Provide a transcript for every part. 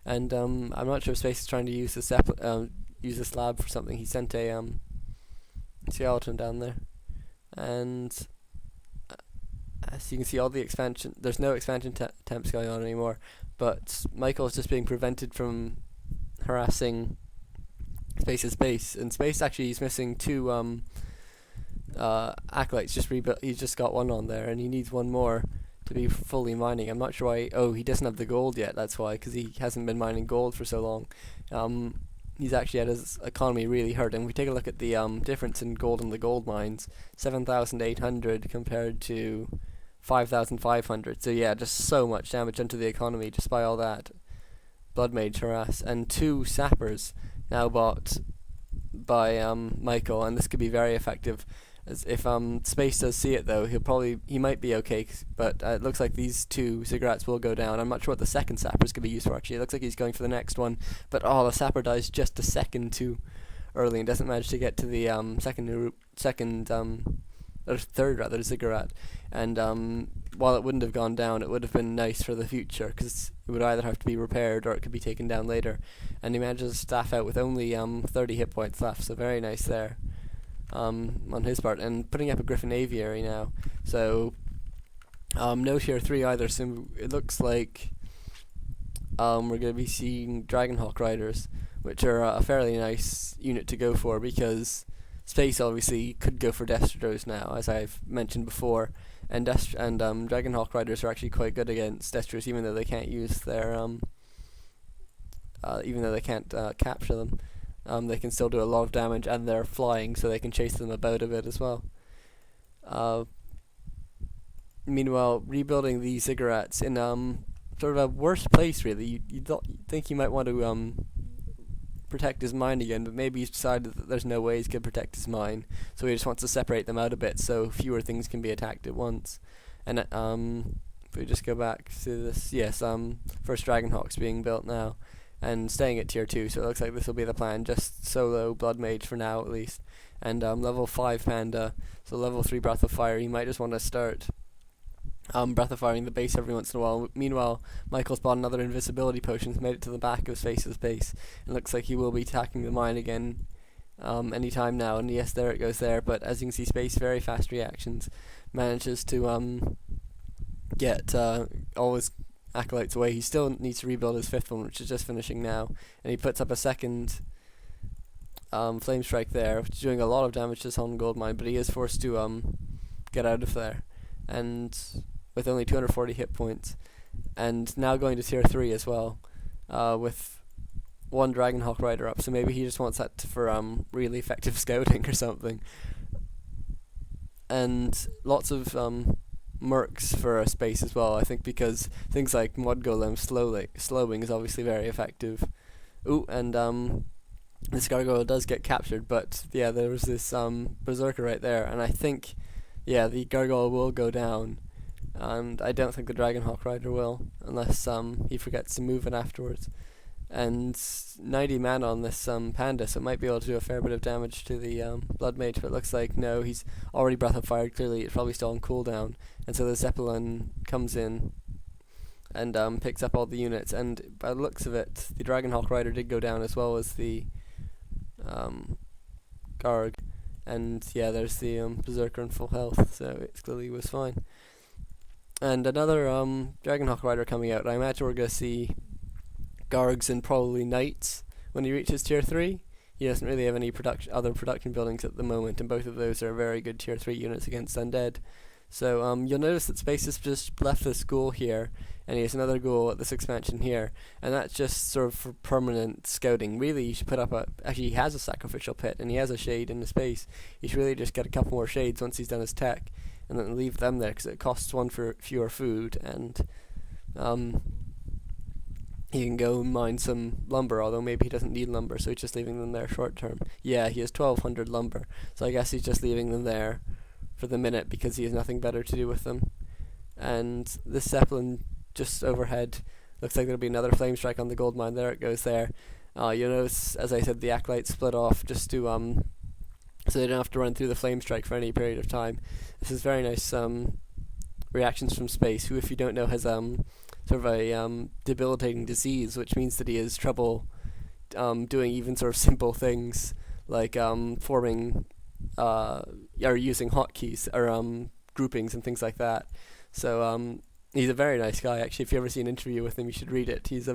and I'm not sure if Space is trying to use use this lab for something. He sent a skeleton down there, and as you can see, all the expansion. There's no expansion attempts going on anymore, but Micheal is just being prevented from harassing Space's base, and Space actually is missing two acolytes. Just rebuilt. He's just got one on there, and he needs one more to be fully mining. I'm not sure why. Oh, he doesn't have the gold yet. That's why, because he hasn't been mining gold for so long. He's actually had his economy really hurt. And we take a look at the difference in gold in the gold mines: 7,800 compared to 5,500. So yeah, just so much damage done to the economy just by all that blood mage harass. And two sappers now bought by Micheal, and this could be very effective. As if Space does see it though, he might be okay, but it looks like these two ziggurats will go down. I'm not sure what the second sapper's could be used for actually. It looks like he's going for the next one, but the sapper dies just a second too early and doesn't manage to get to the third ziggurat. And while it wouldn't have gone down, it would have been nice for the future, because it would either have to be repaired or it could be taken down later. And he manages to staff out with only 30 hit points left, so very nice there on his part. And putting up a Griffin Aviary now, so no tier 3 either, so it looks like we're going to be seeing Dragonhawk Riders, which are a fairly nice unit to go for, because Space obviously could go for Destros now, as I've mentioned before, and Dragonhawk Riders are actually quite good against Destros, even though they can't use their capture them. They can still do a lot of damage, and they're flying, so they can chase them about a bit as well. Meanwhile, rebuilding the ziggurats in sort of a worse place, really. You'd think he might want to protect his mine again, but maybe he's decided that there's no way he's going to protect his mine, so he just wants to separate them out a bit so fewer things can be attacked at once. And if we just go back to this, yes, first Dragonhawk's being built now and staying at tier 2, so it looks like this will be the plan, just solo Blood Mage for now at least. And level 5 Panda, so level 3 Breath of Fire. He might just want to start Breath of Firing the base every once in a while. Meanwhile, Michael's bought another invisibility potion, made it to the back of Space's base, and looks like he will be attacking the mine again anytime now. And yes, there it goes there, but as you can see, Space, very fast reactions, manages to get all his acolytes away. He still needs to rebuild his 5th one, which is just finishing now, and he puts up a second flame strike there, which is doing a lot of damage to his home gold mine, but he is forced to get out of there, and with only 240 hit points, and now going to tier 3 as well, with one Dragonhawk Rider up, so maybe he just wants that for really effective scouting or something. And lots of mercs for a Space as well, I think, because things like Mud Golem slowing is obviously very effective. Ooh, and this gargoyle does get captured, but yeah, there was this berserker right there, and I think, yeah, the gargoyle will go down, and I don't think the Dragonhawk Rider will, unless he forgets to move it afterwards. And 90 mana on this panda, so it might be able to do a fair bit of damage to the Blood Mage, but it looks like no, he's already Breath of Fire. Clearly it's probably still on cooldown, and so the Zeppelin comes in and picks up all the units, and by the looks of it, the Dragonhawk Rider did go down as well as the Garg, and yeah, there's the Berserker in full health, so it clearly was fine. And another Dragonhawk Rider coming out. I imagine we're going to see Gargs and probably Knights when he reaches tier 3. He doesn't really have any other production buildings at the moment, and both of those are very good tier 3 units against Undead. So you'll notice that Space has just left this ghoul here, and he has another ghoul at this expansion here, and that's just sort of for permanent scouting. Really, you should put up actually he has a sacrificial pit, and he has a shade in the space. He should really just get a couple more shades once he's done his tech, and then leave them there, because it costs one for fewer food, and he can go mine some lumber, although maybe he doesn't need lumber, so he's just leaving them there short term. Yeah, he has 1,200 lumber, so I guess he's just leaving them there for the minute because he has nothing better to do with them. And this Zeppelin just overhead, looks like there'll be another flame strike on the gold mine. There it goes there. You'll notice, as I said, the acolytes split off just to so they don't have to run through the flame strike for any period of time. This is very nice reactions from Space, who, if you don't know, has sort of a debilitating disease, which means that he has trouble doing even sort of simple things like forming or using hotkeys or groupings and things like that. So he's a very nice guy. Actually, if you ever see an interview with him, you should read it. He's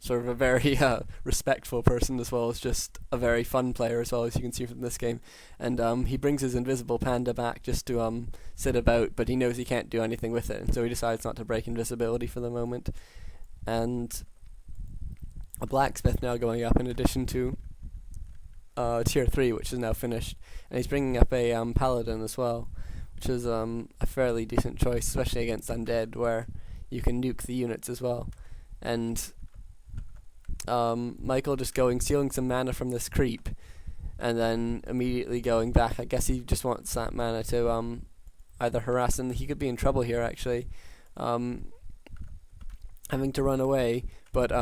sort of a very respectful person, as well as just a very fun player, as well, as you can see from this game. And he brings his invisible panda back just to sit about, but he knows he can't do anything with it, and so he decides not to break invisibility for the moment. And a blacksmith now going up in addition to tier 3, which is now finished, and he's bringing up a paladin as well, which is a fairly decent choice, especially against undead, where you can nuke the units as well. And Micheal just stealing some mana from this creep, and then immediately going back. I guess he just wants that mana to either harass, and he could be in trouble here actually, having to run away, but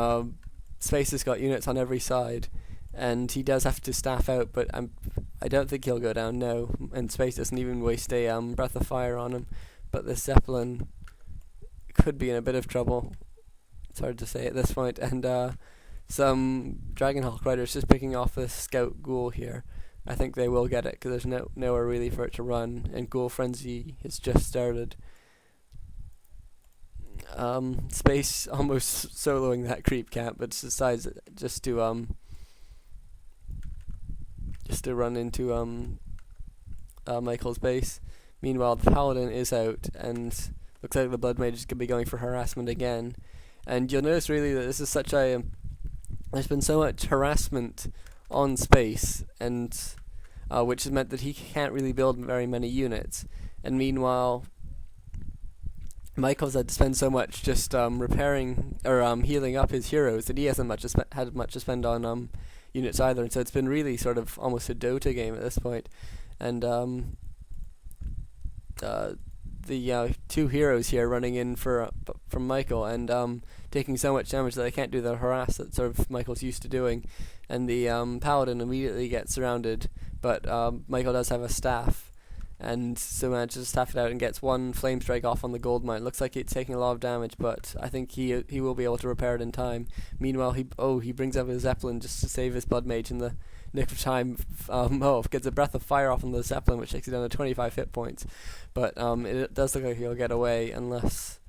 Space has got units on every side, and he does have to staff out, but I don't think he'll go down, no, and Space doesn't even waste a Breath of Fire on him, but this Zeppelin could be in a bit of trouble. It's hard to say at this point, and some Dragonhawk Riders just picking off this Scout Ghoul here. I think they will get it, because there's nowhere really for it to run, and Ghoul Frenzy has just started. Space almost soloing that creep camp, but decides just to run into Michael's base. Meanwhile, the Paladin is out, and looks like the Blood Mage is going to be going for harassment again. And you'll notice really that this is there's been so much harassment on Space, and which has meant that he can't really build very many units. And meanwhile, Michael's had to spend so much just repairing or healing up his heroes that he hasn't had much to spend on units either. And so it's been really sort of almost a Dota game at this point. And the two heroes here running in from Micheal and taking so much damage that they can't do the harass that sort of Michael's used to doing. And the Paladin immediately gets surrounded, but Micheal does have a staff, and so manages to staff it out and gets one flame strike off on the gold mine. Looks like it's taking a lot of damage, but I think he will be able to repair it in time. Meanwhile, he brings up his Zeppelin just to save his Blood Mage in the nick of time. Gets a Breath of Fire off on the Zeppelin, which takes it down to 25 hit points. But it does look like he'll get away unless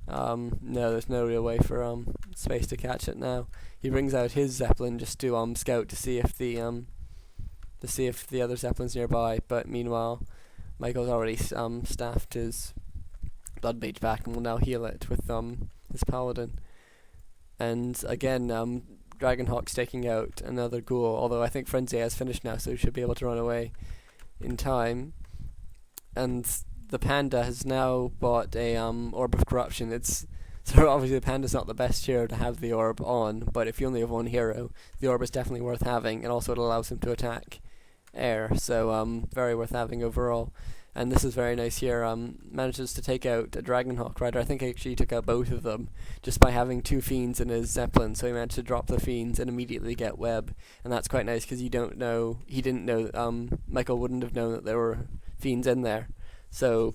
no, there's no real way for Space to catch it now. He brings out his Zeppelin just to scout to see if the other Zeppelin's nearby. But meanwhile, Michael's already staffed his Blood Mage back and will now heal it with his Paladin. And again, Dragonhawk's taking out another Ghoul, although I think Frenzy has finished now, so he should be able to run away in time. And the Panda has now bought a Orb of Corruption. So obviously the Panda's not the best hero to have the Orb on, but if you only have one hero, the Orb is definitely worth having, and also it allows him to attack air, so very worth having overall. And this is very nice here. Manages to take out a Dragonhawk Rider. I think actually he took out both of them just by having two Fiends in his Zeppelin, so he managed to drop the Fiends and immediately get Web, and that's quite nice because he didn't know Micheal wouldn't have known that there were Fiends in there, so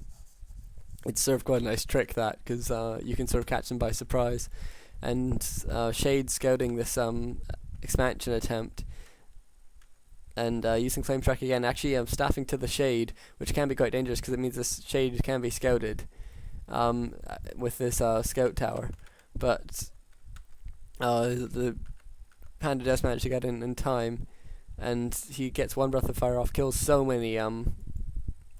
it's sort of quite a nice trick that, because you can sort of catch them by surprise. And Shade scouting this expansion attempt, and using Flame Strike again. Actually, I'm staffing to the Shade, which can be quite dangerous because it means this Shade can be scouted with this scout tower. But the Panda does manage to get in time, and he gets one Breath of Fire off, kills so many of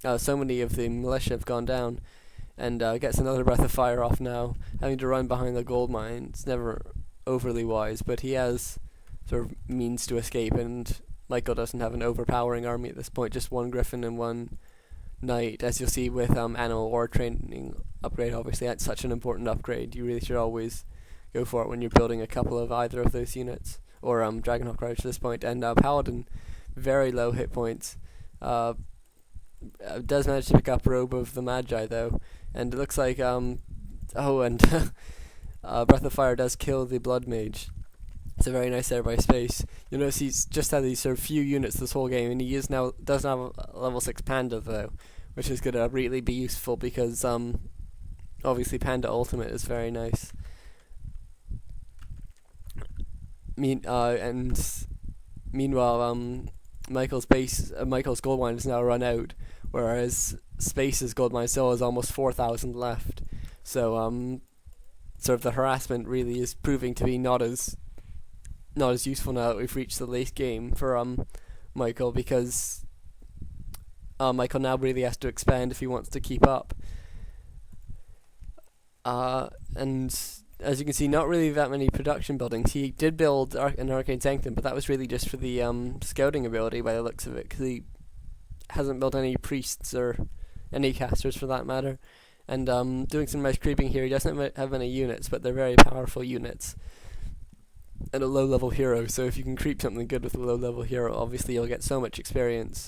the militia have gone down, and gets another Breath of Fire off now, having to run behind the gold mine. It's never overly wise, but he has sort of means to escape, and Micheal doesn't have an overpowering army at this point, just one Griffin and one Knight. As you'll see with Animal War Training upgrade, obviously that's such an important upgrade. You really should always go for it when you're building a couple of either of those units, or Dragonhawk Riders at this point. And Paladin, very low hit points. Does manage to pick up Robe of the Magi though, and it looks like Breath of Fire does kill the Blood Mage. So very nice there by Space. You'll notice he's just had these sort of few units this whole game, and he doesn't have a level 6 Panda though, which is going to really be useful because obviously Panda Ultimate is very nice. And meanwhile, Micheal's gold mine is now run out, whereas Space's gold mine still has almost 4,000 left. So sort of the harassment really is proving to be not as useful now that we've reached the late game for Micheal, because Micheal now really has to expand if he wants to keep up. And as you can see, not really that many production buildings. He did build an Arcane Sanctum, but that was really just for the scouting ability by the looks of it, because he hasn't built any priests or any casters for that matter. And doing some nice creeping here. He doesn't have any units, but they're very powerful units. And a low-level hero, so if you can creep something good with a low-level hero, obviously you'll get so much experience.